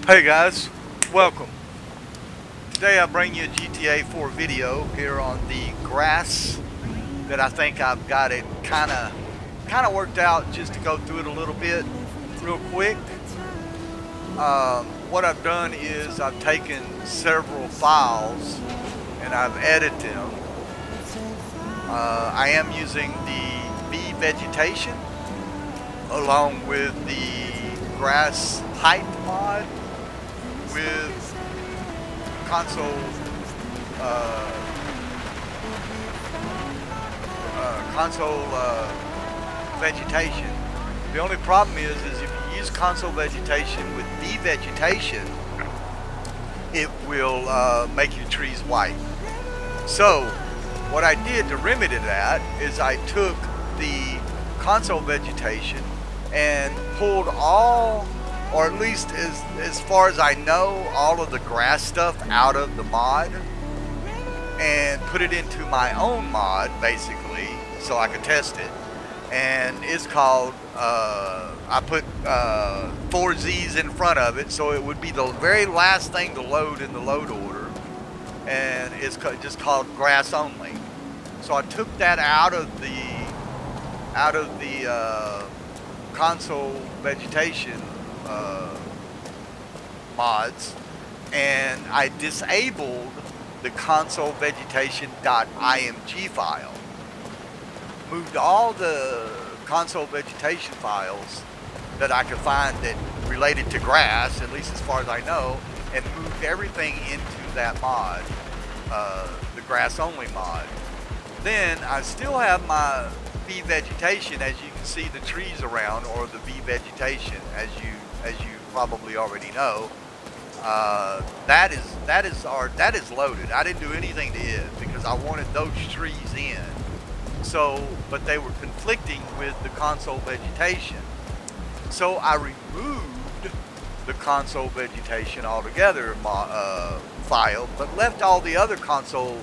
Hey guys, welcome. Today I bring you a GTA 4 video here on the grass that I think I've got it kind of worked out just to go through it a little bit real quick. What I've done is I've taken several files and I've edited them. I am using the V vegetation along with the grass height mod with console vegetation. The only problem is if you use console vegetation with V vegetation, it will make your trees white. So what I did to remedy that is I took the console vegetation and pulled all, or at least as far as I know, all of the grass stuff out of the mod and put it into my own mod basically so I could test it. And it's called, I put 4 Z's in front of it so it would be the very last thing to load in the load order, and it's just called grass only. So I took that out of the console vegetation mods, and I disabled the console vegetation.img file. Moved all the console vegetation files that I could find that related to grass, at least as far as I know, and moved everything into that mod, the grass only mod. Then I still have my V vegetation, as you can see the trees around, or the V vegetation, as you probably already know. That is loaded. I didn't do anything to it because I wanted those trees in. So, but they were conflicting with the console vegetation. So I removed the console vegetation altogether file, but left all the other console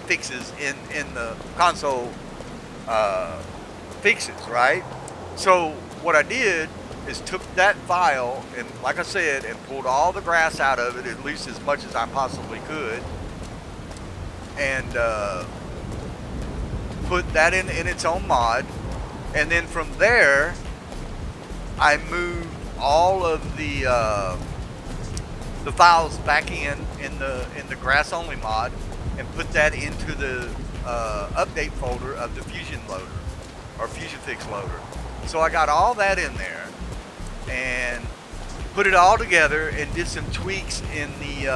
fixes in the console fixes, right? So what I did is took that file and, like I said, and pulled all the grass out of it, at least as much as I possibly could, and put that in its own mod. And then from there I moved all of the files back in the grass only mod and put that into the update folder of the Fusion loader, or Fusion Fix loader. So I got all that in there and put it all together and did some tweaks in the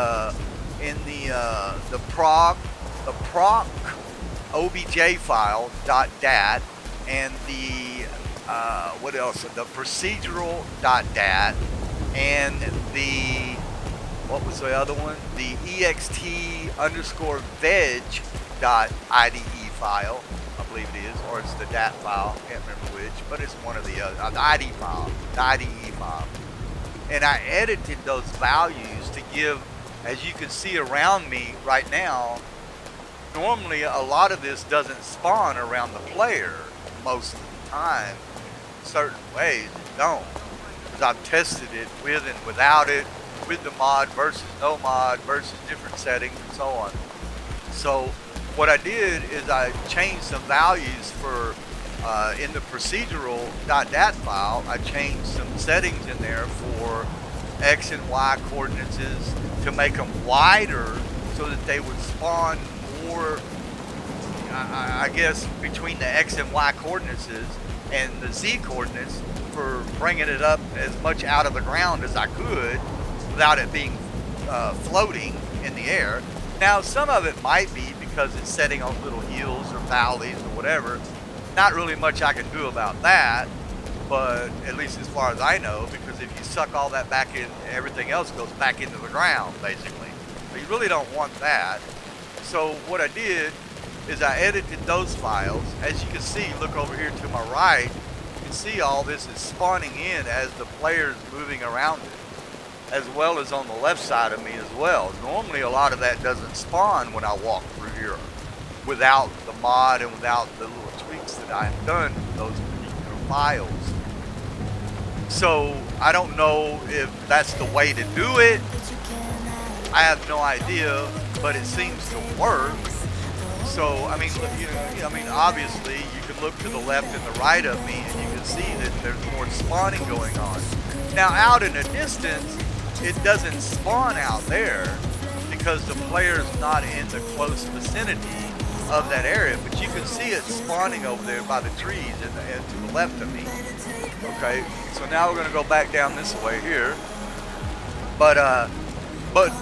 proc obj file .dat and the what else? The procedural .dat and the, what was the other one? The ext_veg.ide file, I believe it is, or it's the DAT file, can't remember which, but it's one of the other, the ID file, the IDE file. And I edited those values to give, as you can see around me right now, normally a lot of this doesn't spawn around the player most of the time. In certain ways it don't, because I've tested it with and without it, with the mod versus no mod versus different settings and so on. So what I did is I changed some values for in the procedural .dat file. I changed some settings in there for X and Y coordinates to make them wider so that they would spawn more, I guess, between the X and Y coordinates and the Z coordinates, for bringing it up as much out of the ground as I could without it being floating in the air. Now some of it might be because it's setting on little hills or valleys or whatever. Not really much I can do about that, but at least as far as I know, because if you suck all that back in, everything else goes back into the ground basically. So you really don't want that. So what I did is I edited those files. As you can see, look over here to my right, you can see all this is spawning in as the player's moving around it, as well as on the left side of me as well. Normally a lot of that doesn't spawn when I walk through here without the mod and without the little tweaks that I have done to those particular files. So I don't know if that's the way to do it. I have no idea, but it seems to work. So I mean, obviously you can look to the left and the right of me, and you can see that there's more spawning going on. Now out in the distance, it doesn't spawn out there because the player's not in the close vicinity of that area, but you can see it spawning over there by the trees and to the left of me. Okay, so now we're gonna go back down this way here. But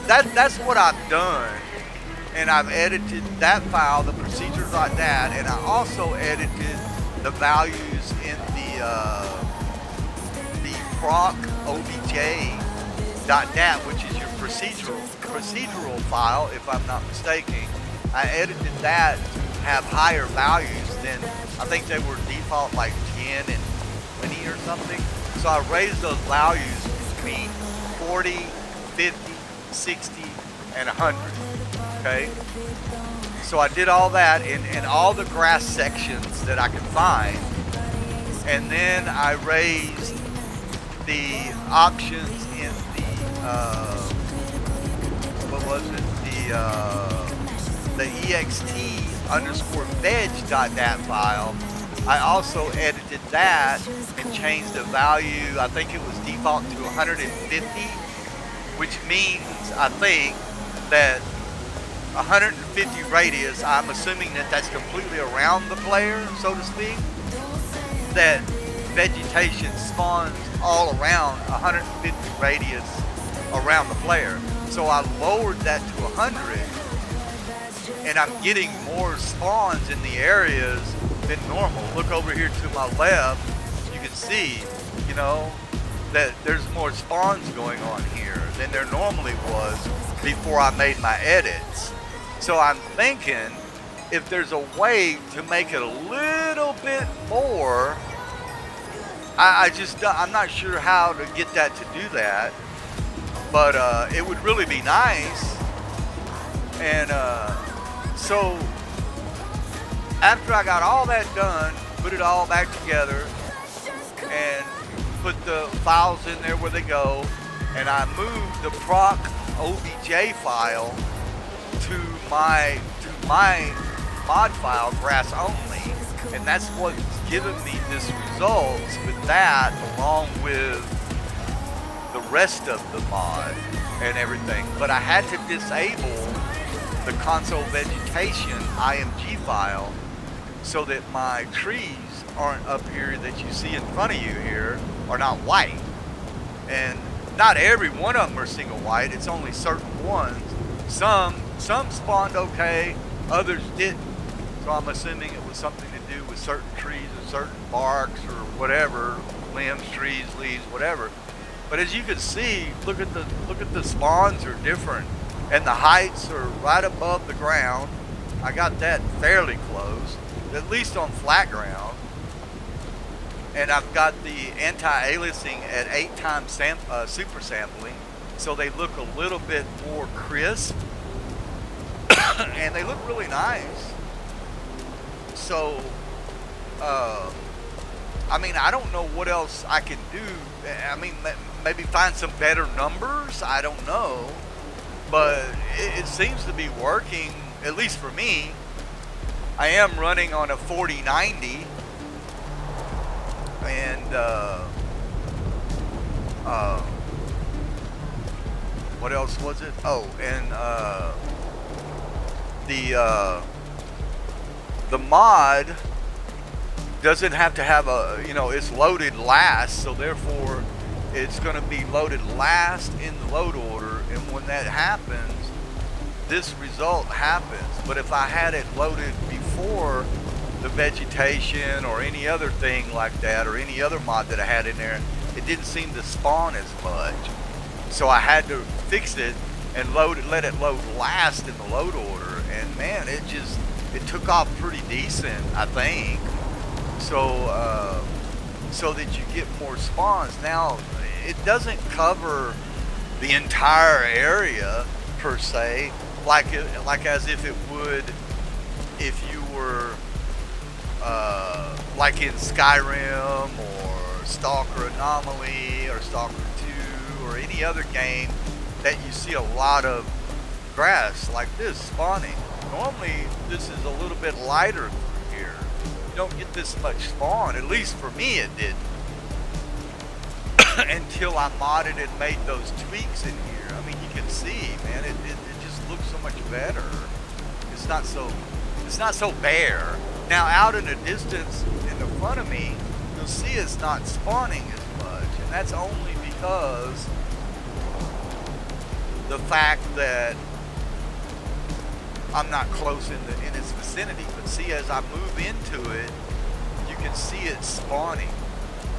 that's what I've done, and I've edited that file, the procedure.dat, and I also edited the values in the proc obj.dat, which is your procedural file, if I'm not mistaken. I edited that to have higher values than, I think they were default like 10 and 20 or something. So I raised those values between 40, 50, 60, and 100. Okay? So I did all that in all the grass sections that I could find. And then I raised the options in the, what was it? The ext_veg.dat file. I also edited that and changed the value. I think it was default to 150, which means I think that 150 radius, I'm assuming that that's completely around the player, so to speak, that vegetation spawns all around 150 radius around the player. So I lowered that to 100, and I'm getting more spawns in the areas than normal. Look over here to my left, you can see, you know, that there's more spawns going on here than there normally was before I made my edits. So I'm thinking if there's a way to make it a little bit more, I'm not sure how to get that to do that, but it would really be nice. And so after I got all that done, put it all back together and put the files in there where they go, and I moved the proc obj file to my mod file, grass only, and that's what's given me this results with that, along with the rest of the mod and everything. But I had to disable the console vegetation img file so that my trees aren't up here that you see in front of you here are not white. And not every one of them are single white, it's only certain ones. Some spawned okay, others didn't. So I'm assuming it was something to do with certain trees or certain barks or whatever, limbs, trees, leaves, whatever. But as you can see, look at the spawns are different, and the heights are right above the ground. I got that fairly close, at least on flat ground. And I've got the anti-aliasing at 8 times super sampling, so they look a little bit more crisp, and they look really nice. So, I mean, I don't know what else I can do. I mean, maybe find some better numbers. I don't know, but it seems to be working, at least for me. I am running on a 4090, and what else was it? Oh, and the mod doesn't have to have a, you know, it's loaded last, so therefore it's going to be loaded last in the load order, and when that happens, this result happens. But if I had it loaded before the vegetation or any other thing like that, or any other mod that I had in there, it didn't seem to spawn as much. So I had to fix it and let it load last in the load order, and man, it took off pretty decent, I think. So so that you get more spawns. Now, it doesn't cover the entire area per se, like as if it would if you were like in Skyrim or Stalker Anomaly or Stalker 2 or any other game that you see a lot of grass like this spawning. Normally this is a little bit lighter through here. You don't get this much spawn, at least for me it didn't. Until I modded and made those tweaks in here. I mean, you can see, man, it just looks so much better. It's not so bare. Now out in the distance in the front of me, you'll see it's not spawning as much, and that's only because the fact that I'm not close in its vicinity. But see, as I move into it, you can see it spawning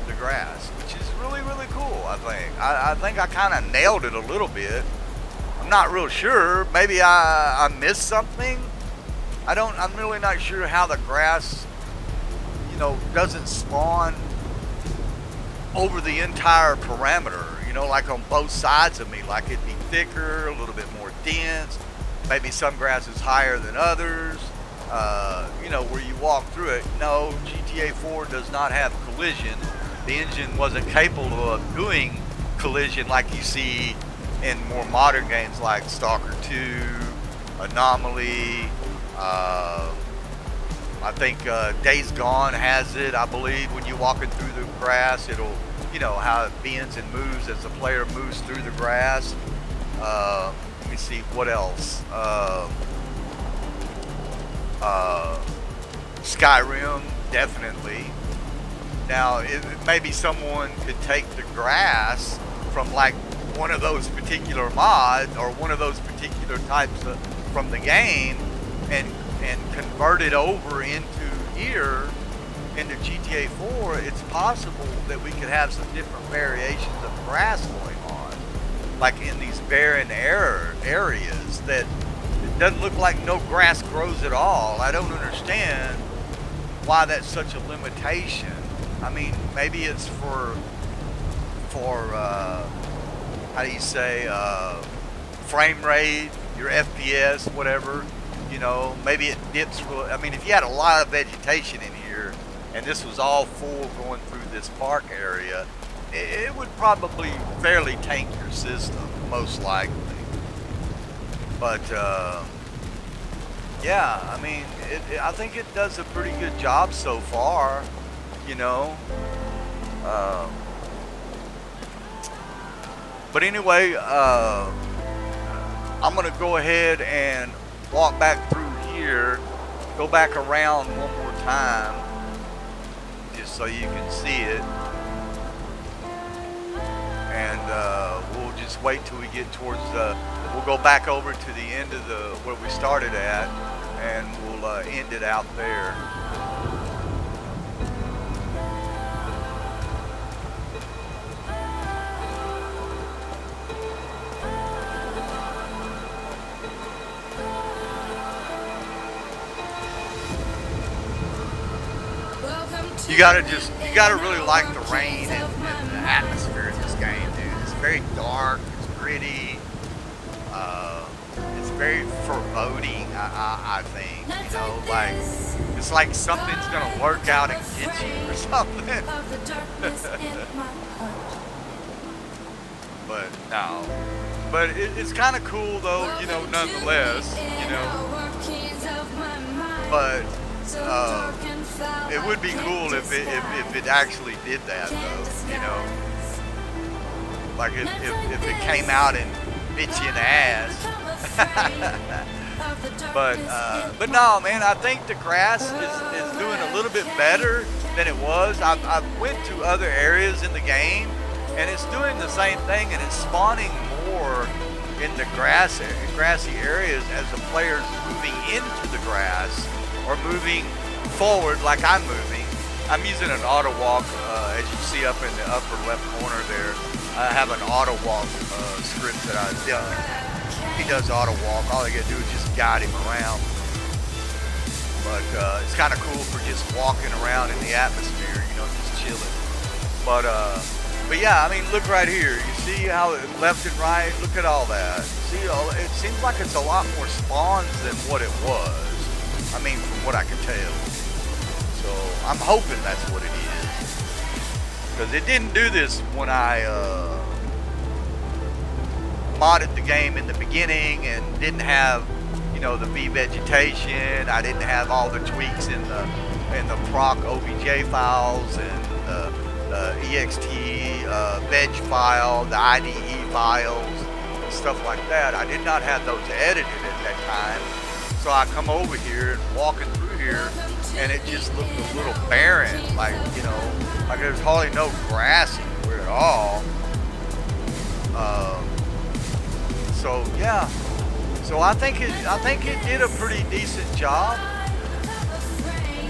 the grass, which is really, really cool. I think I kind of nailed it a little bit. I'm not real sure. Maybe I missed something. I'm really not sure how the grass, you know, doesn't spawn over the entire parameter, you know, like on both sides of me. Like it'd be thicker, a little bit more dense. Maybe some grass is higher than others. You know, where you walk through it. No, GTA 4 does not have collision. The engine wasn't capable of doing collision like you see in more modern games like Stalker 2, Anomaly. I think Days Gone has it, I believe. When you're walking through the grass, it'll, you know, how it bends and moves as the player moves through the grass. Let me see, what else? Skyrim, definitely. Now, maybe someone could take the grass from like one of those particular mods or one of those particular types from the game and convert it over into here, into GTA 4. It's possible that we could have some different variations of grass going on, like in these barren areas that it doesn't look like no grass grows at all. I don't understand why that's such a limitation. I mean, maybe it's for how do you say, frame rate, your FPS, whatever. You know, maybe it dips. I mean, if you had a lot of vegetation in here and this was all full going through this park area, it would probably fairly tank your system, most likely. But yeah, I mean, I think it does a pretty good job so far, you know. But anyway, I'm gonna go ahead and walk back through here, go back around one more time, just so you can see it. And we'll just wait till we get towards we'll go back over to the end of where we started at, and we'll end it out there. You gotta really like the rain and the atmosphere in this game, dude. It's very dark, it's gritty, it's very foreboding, I think, you know, like, it's like something's gonna lurk out and get you or something. But no, but it's kind of cool though, you know, nonetheless, you know, but it would be cool if it actually did that though, you know, like if it came out and bit you in the ass. But no, man, I think the grass is doing a little bit better than it was. I went to other areas in the game and it's doing the same thing, and it's spawning more in the grassy areas as the player's moving into the grass or moving forward like I'm moving. I'm using an auto walk, as you see up in the upper left corner there. I have an auto walk script that I've done. He does auto walk. All I gotta do is just guide him around. But it's kind of cool for just walking around in the atmosphere, you know, just chilling. But yeah, I mean, look right here. You see how left and right? Look at all that. See, it seems like it's a lot more spawns than what it was. I mean, from what I can tell. So I'm hoping that's what it is. because it didn't do this when I modded the game in the beginning and didn't have, you know, the V vegetation. I didn't have all the tweaks in the proc OBJ files and the ext veg file, the IDE files, and stuff like that. I did not have those edited at that time. So I come over here and walking through here, and it just looked a little barren, like, you know, like there's hardly no grass anywhere at all. So yeah, so I think it did a pretty decent job,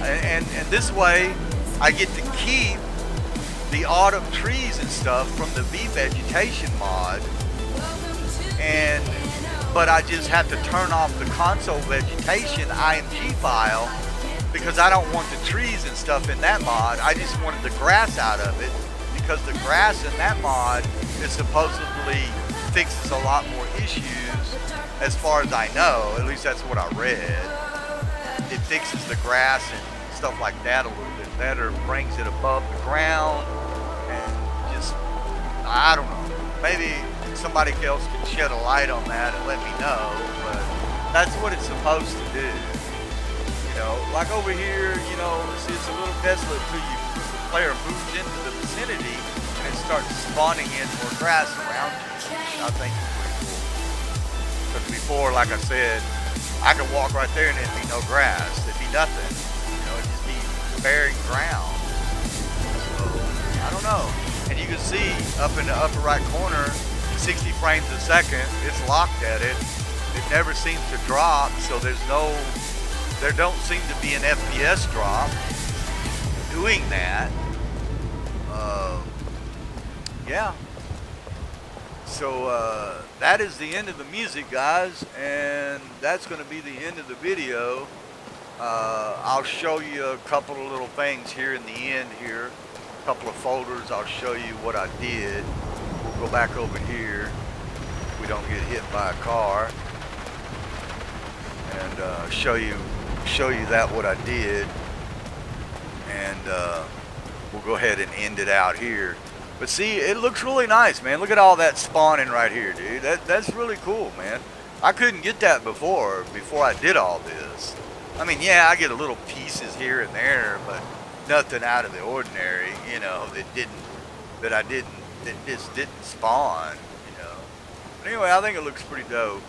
and this way I get to keep the autumn trees and stuff from the V vegetation mod, but I just have to turn off the console vegetation IMG file because I don't want the trees and stuff in that mod. I just wanted the grass out of it because the grass in that mod is supposedly fixes a lot more issues, as far as I know. At least that's what I read. It fixes the grass and stuff like that a little bit better, brings it above the ground, and just, I don't know, maybe somebody else can shed a light on that and let me know, but that's what it's supposed to do. You know, like over here, you know, see, it's a little desolate until the player moves into the vicinity and it starts spawning in more grass around you. I think it's pretty cool. Because before, like I said, I could walk right there and there'd be no grass. There'd be nothing. You know, it'd just be barren ground. So, I don't know. And you can see up in the upper right corner, 60 frames a second, it's locked at it. It never seems to drop, so there don't seem to be an FPS drop doing that. Yeah. So that is the end of the music, guys, and that's going to be the end of the video. I'll show you a couple of little things here in the end here, a couple of folders. I'll show you what I did. We'll go back over here if we don't get hit by a car, and show you that what I did, and we'll go ahead and end it out here. But see, it looks really nice, man. Look at all that spawning right here, dude. That's really cool, man. I couldn't get that before I did all this. I mean, yeah, I get a little pieces here and there, but nothing out of the ordinary, you know, that just didn't spawn, you know. But anyway, I think it looks pretty dope.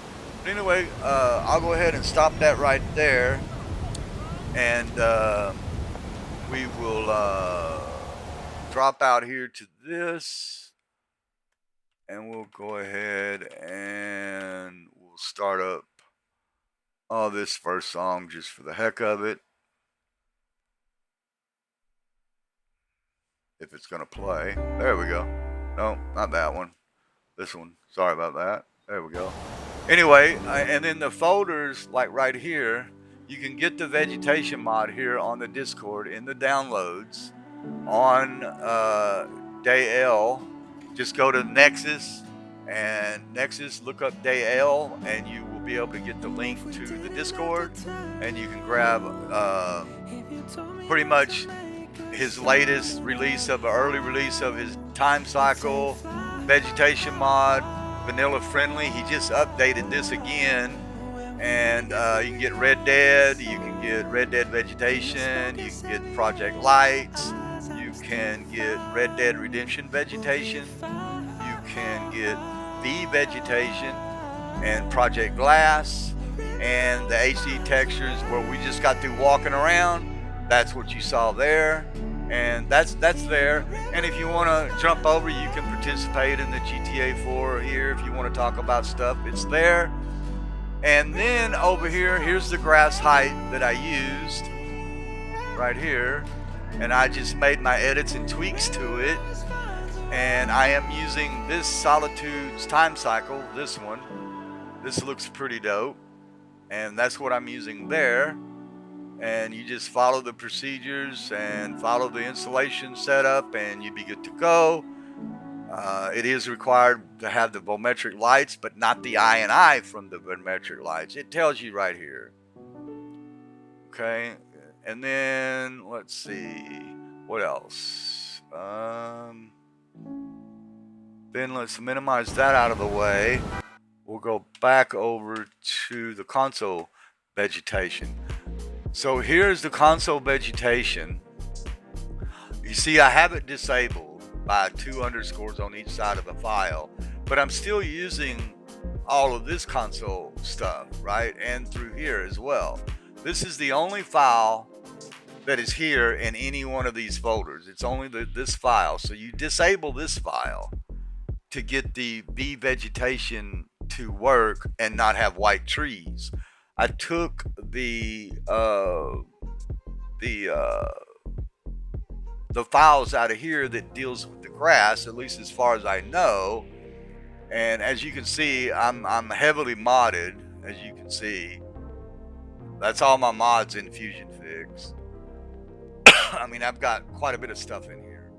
But anyway, I'll go ahead and stop that right there, and we will drop out here to this, and we'll go ahead and we'll start up this first song just for the heck of it, if it's gonna play. There we go. No, not that one, this one. Sorry about that. There we go. Anyway, and then the folders, like right here, you can get the vegetation mod here on the Discord in the downloads on dAIV. Just go to Nexus, and look up dAIV, and you will be able to get the link to the Discord, and you can grab pretty much his latest release of an early release of his time cycle vegetation mod, vanilla friendly. He just updated this again, and you can get Red Dead, you can get Red Dead vegetation, you can get Project Lights, you can get Red Dead Redemption vegetation, you can get V vegetation and Project Glass, and the HD textures where we just got through walking around. That's what you saw there, and that's there. And if you want to jump over, you can participate in the GTA 4 here. If you want to talk about stuff, it's there. And then over here, here's the grass height that I used right here, and I just made my edits and tweaks to it. And I am using this Solitude's time cycle, this one. This looks pretty dope, and that's what I'm using there. And you just follow the procedures and follow the installation setup, and you'd be good to go. It is required to have the volumetric lights, but not the I from the volumetric lights. It tells you right here. Okay, and then let's see what else. Then let's minimize that out of the way. We'll go back over to the console vegetation. So here's the console vegetation. You see I have it disabled by 2 underscores on each side of the file, but I'm still using all of this console stuff, right? And through here as well. This is the only file that is here in any one of these folders. It's only this file. So you disable this file to get the V vegetation to work and not have white trees. I took the files out of here that deals with the grass, at least as far as I know. And as you can see, I'm heavily modded. As you can see, that's all my mods in Fusion Fix. I mean, I've got quite a bit of stuff in here.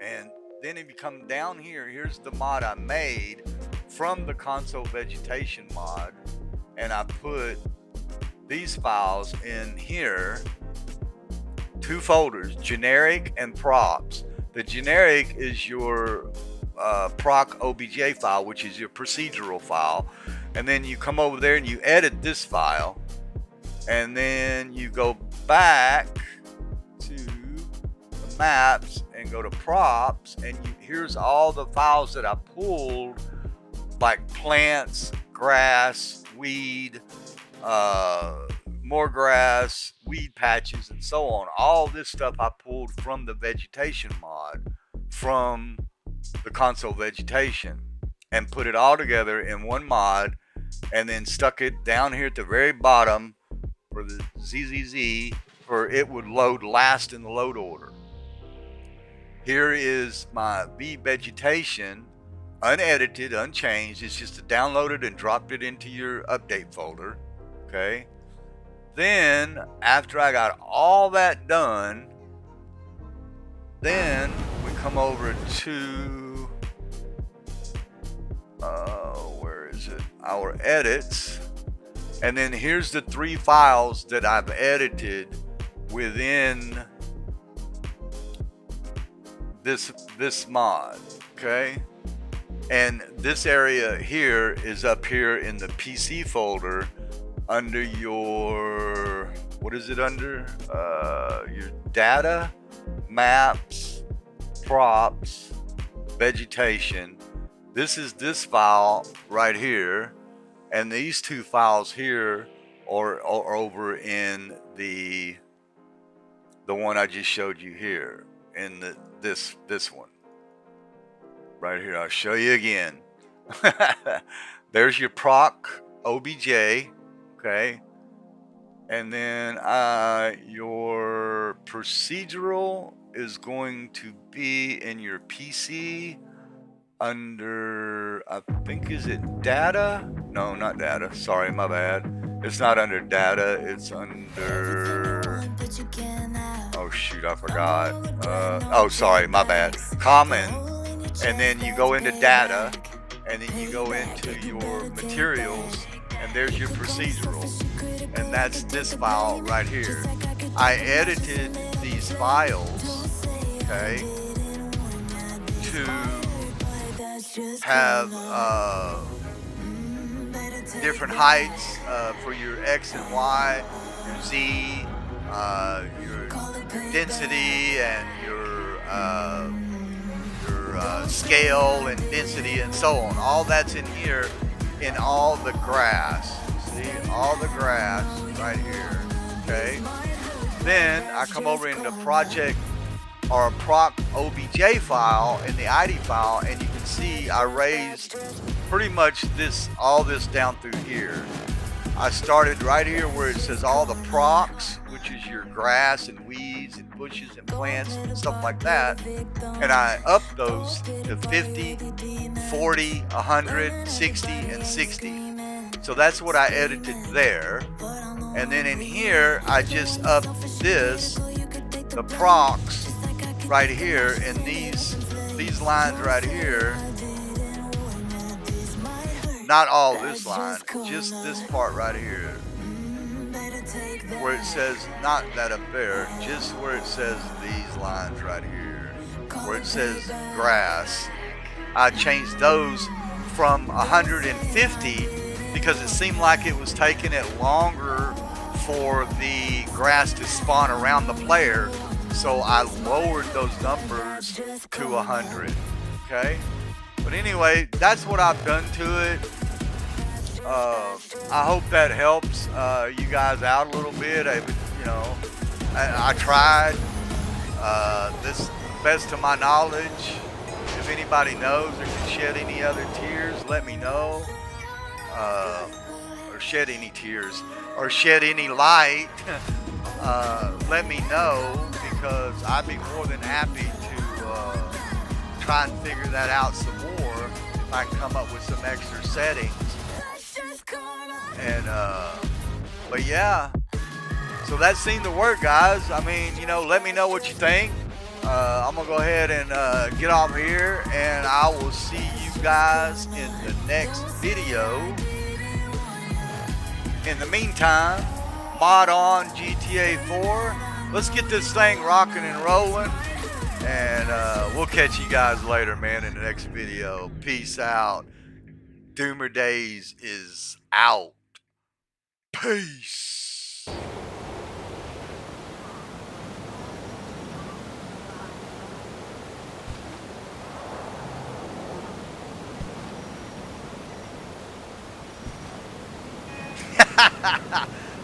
And then if you come down here, here's the mod I made from the console vegetation mod, and I put these files in here, 2 folders, generic and props. The generic is your proc obj file, which is your procedural file, and then you come over there and you edit this file, and then you go back to the maps and go to props, and here's all the files that I pulled, like plants, grass, weed, more grass, weed patches, and so on. All this stuff I pulled from the vegetation mod, from the console vegetation, and put it all together in one mod, and then stuck it down here at the very bottom for the ZZZ, for it would load last in the load order. Here is my V vegetation, unedited, unchanged. It's just downloaded and dropped it into your update folder. Okay. Then after I got all that done, then we come over to where is it? Our edits. And then here's the 3 files that I've edited within this mod. Okay. And this area here is up here in the PC folder under your, what is it under? Your data, maps, props, vegetation. This is this file right here. And these 2 files here are over in the one I just showed you here, in this one. Right here, I'll show you again. There's your proc obj, okay, and then your procedural is going to be in your PC under, I think, is it data? No, not data. Sorry, my bad. It's not under data. It's under, oh shoot, I forgot. Oh, sorry, my bad. Common. And then you go into data, and then you go into your materials, and there's your procedural, and that's this file right here. I edited these files, okay, to have different heights for your X and Y, your Z, your density, and your scale and density and so on. All that's in here, in all the grass. See, all the grass right here. Okay. Then I come over into project or proc obj file in the ID file, and you can see I raised pretty much all this down through here. I started right here where it says all the procs, which is your grass and weeds and bushes and plants and stuff like that, and I upped those to 50, 40, 100, 60, and 60. So that's what I edited there. And then in here, I just upped the procs right here, and these lines right here. Not all this line, just this part right here, where it says, not that up there, just where it says these lines right here, where it says grass, I changed those from 150 because it seemed like it was taking it longer for the grass to spawn around the player. So I lowered those numbers to 100. Okay? But anyway, that's what I've done to it. I hope that helps you guys out a little bit. I tried. This, best of my knowledge, if anybody knows or can shed any other tears, let me know. Or shed any tears, or shed any light, let me know, because I'd be more than happy to try and figure that out some more if I can come up with some extra settings. And but yeah, so that seemed to work, guys. I mean, let me know what you think. I'm gonna go ahead and get off here, and I will see you guys in the next video. In the meantime, mod on GTA 4. Let's get this thing rocking and rolling, and we'll catch you guys later, man, in the next video. Peace out. dOOmERdaZe is out. Peace.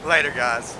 Later, guys.